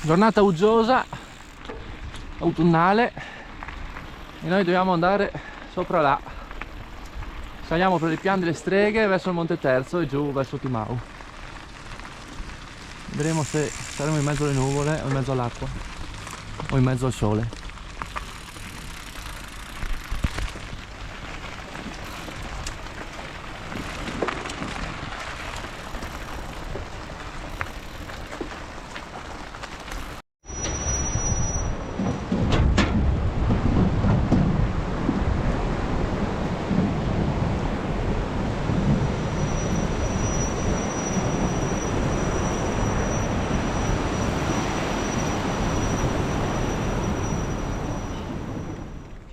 Giornata uggiosa, autunnale, e noi dobbiamo andare sopra là. Saliamo per il Pian delle Streghe verso il Monte Terzo e giù verso Timau. Vedremo se saremo in mezzo alle nuvole o in mezzo all'acqua o in mezzo al sole.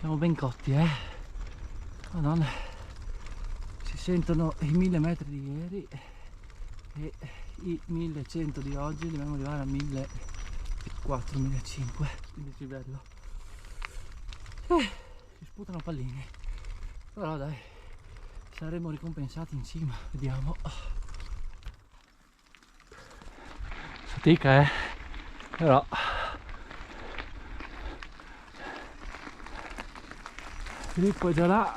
Siamo ben cotti, Madonna, si sentono i 1000 metri di ieri e i 1100 di oggi. Dobbiamo arrivare a 1400-1500, quindi ci bello. Si sputano pallini, però dai, saremo ricompensati in cima, vediamo. Fatica, però Filippo è già là.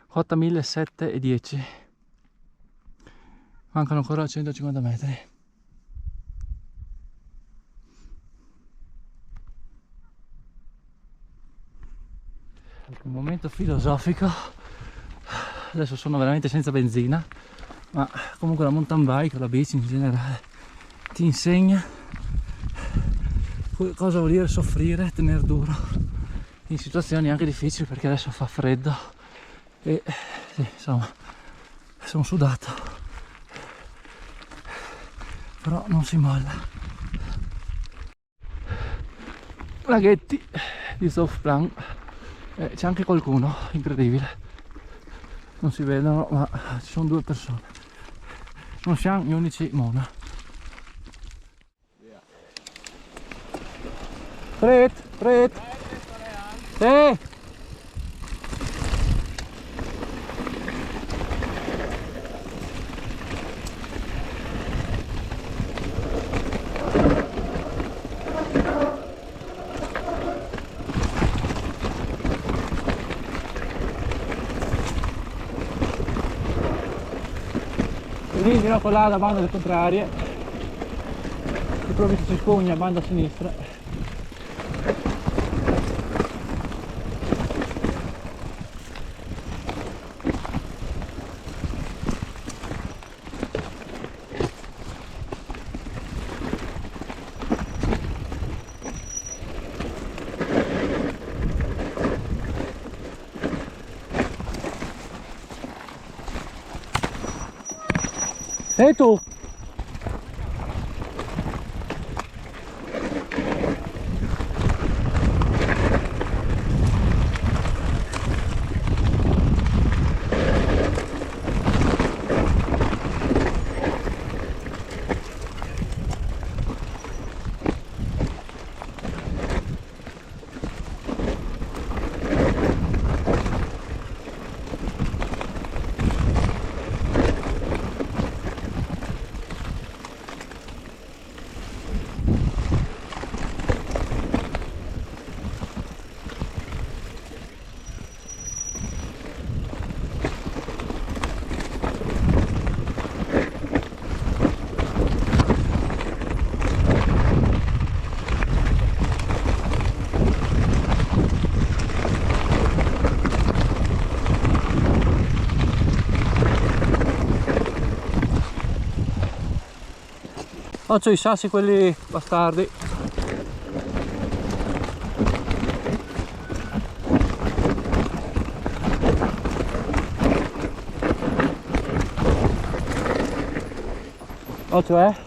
Quota 1710. Mancano ancora 150 metri. Un momento filosofico. Adesso sono veramente senza benzina, ma comunque la mountain bike o la bici in generale ti insegna cosa vuol dire soffrire, tenere duro in situazioni anche difficili, perché adesso fa freddo e sì, insomma, sono sudato, però non si molla. Laghetti di Softplan, c'è anche qualcuno, incredibile, non si vedono ma ci sono 2 persone, non siamo gli unici Mona. Fred, sì. Lì dirò con là la banda alle contrarie, se proprio si spugna banda a sinistra. Sei tu? Faccio i sassi quelli bastardi. Occhio,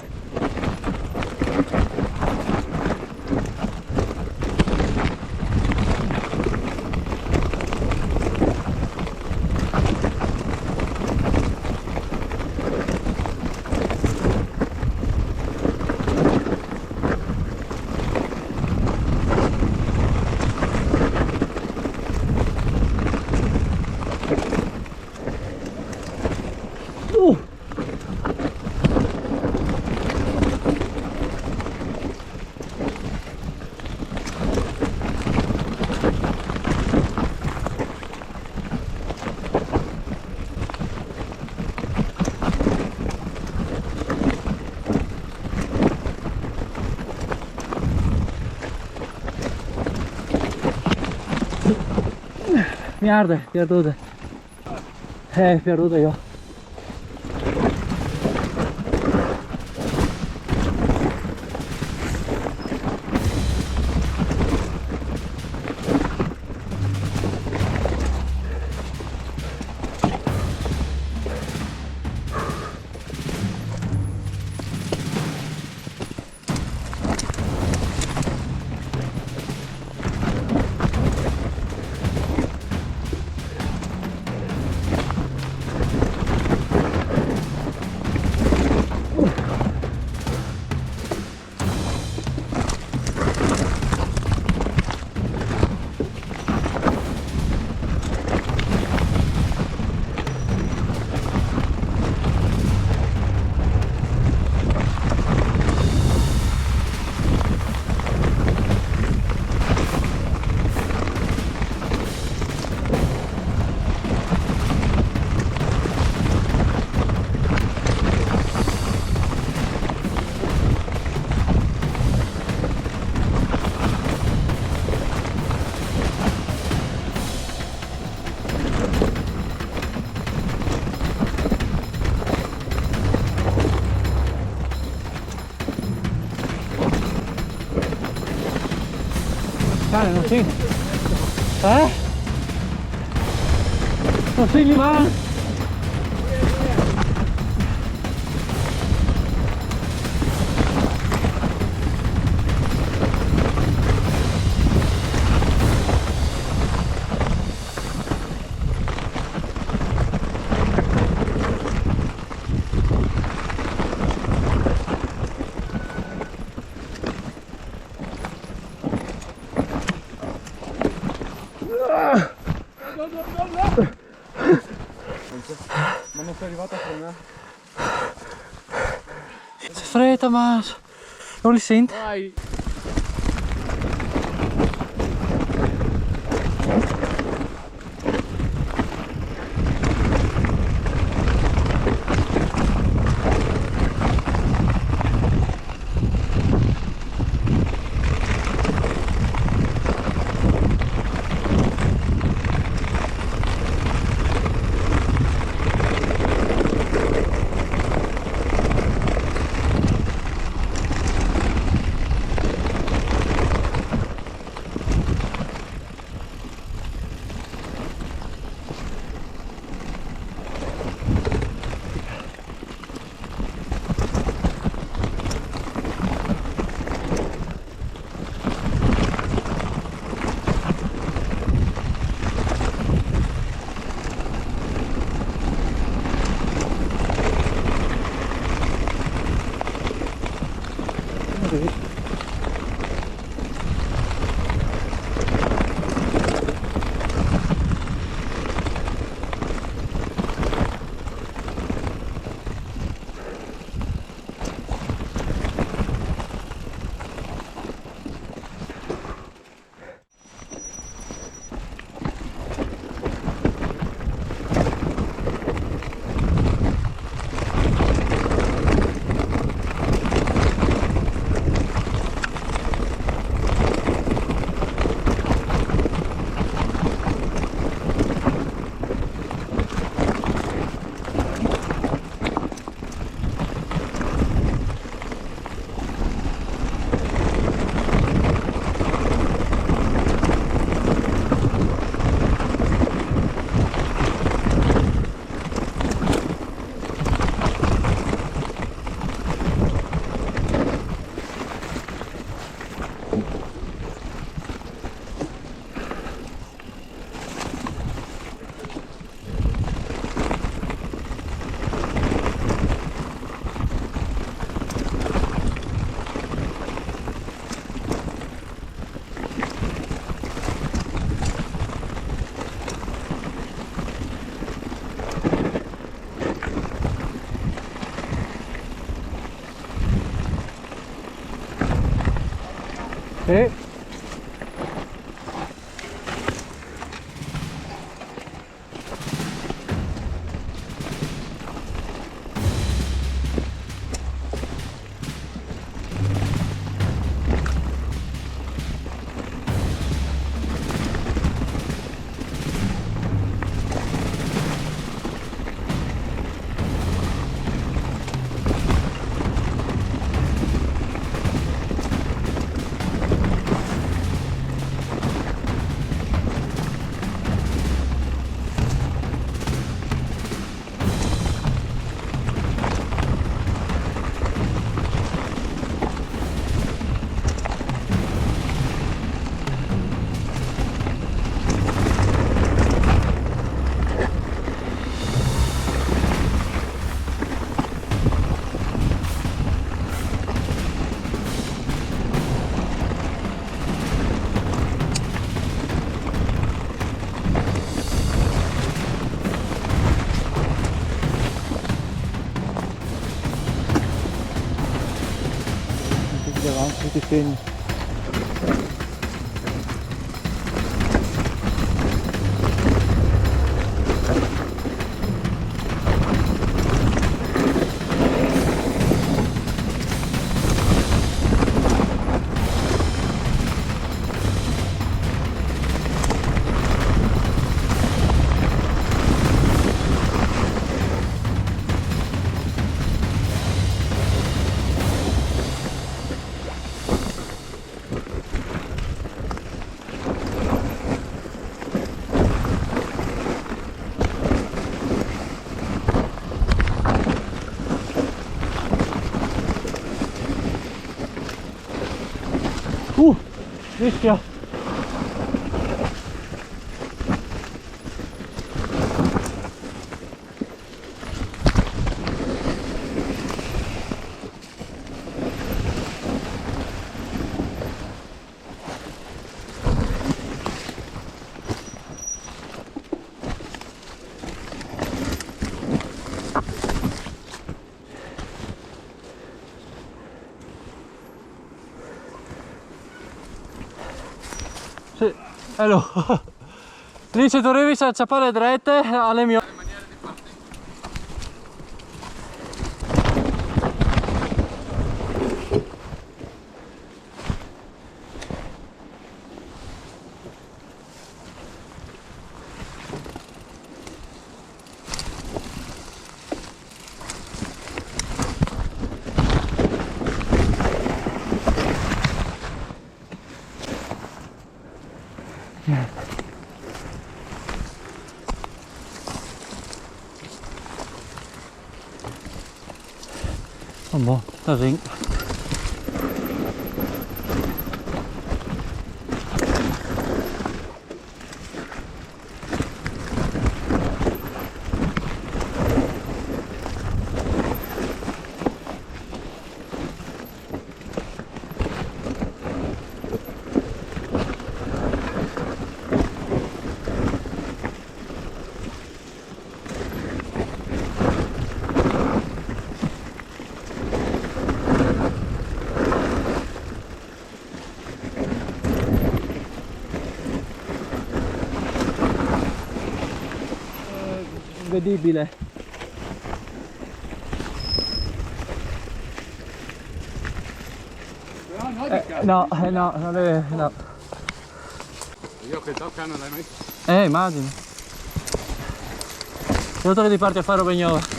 Mi arde, pierdute. Perduto io. Cane, non senti? Non senti male? Ma non sei arrivato a frenare? C'è fretta, ma non li senti? Vai! Sì. questi segni. Rischia. Sì, allora, lì se dovevi acciappare dritte alle mie... Oh boh, così. Vedibile. No, non deve, no. Io che tocca non l'hai mai... Immagino. Solo che ti parti a fare Robagnolo.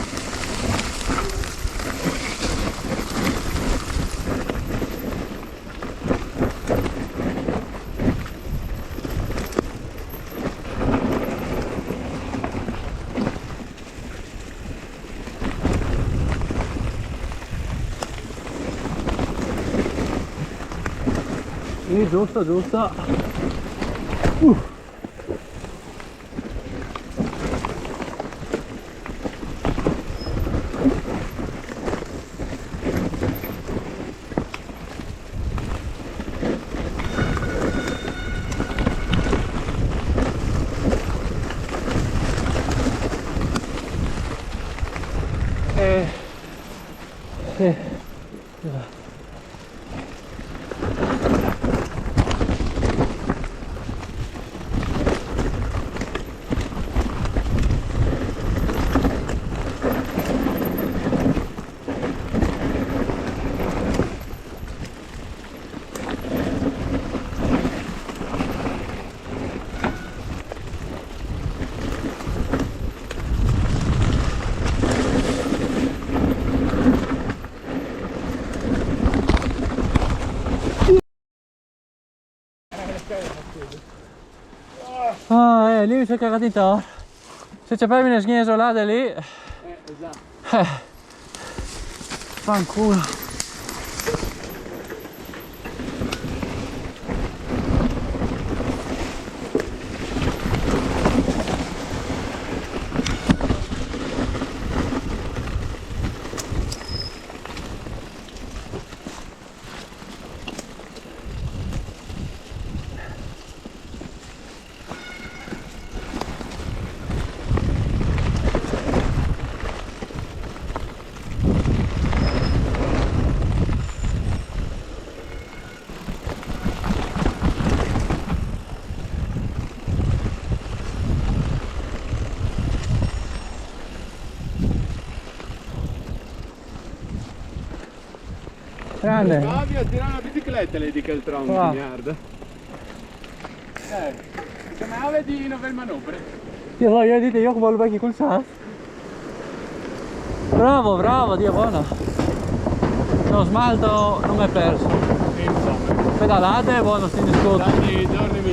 Sì, giusto, giusto. Sì. Lì mi sono cagato in toro. Se c'avevi una schiena isolata lì. Esatto. Fanculo. grande. Provi a tirare una bicicletta lì di quel tronco, Wow. guarda. Chiamava di Novel Manovre. Io dite, io volevo vecchi col SAS. Bravo, bravo, Dio buono. Lo smalto non è perso. Insomma, Pedalate, buono, sti discorsi. ogni giorno mi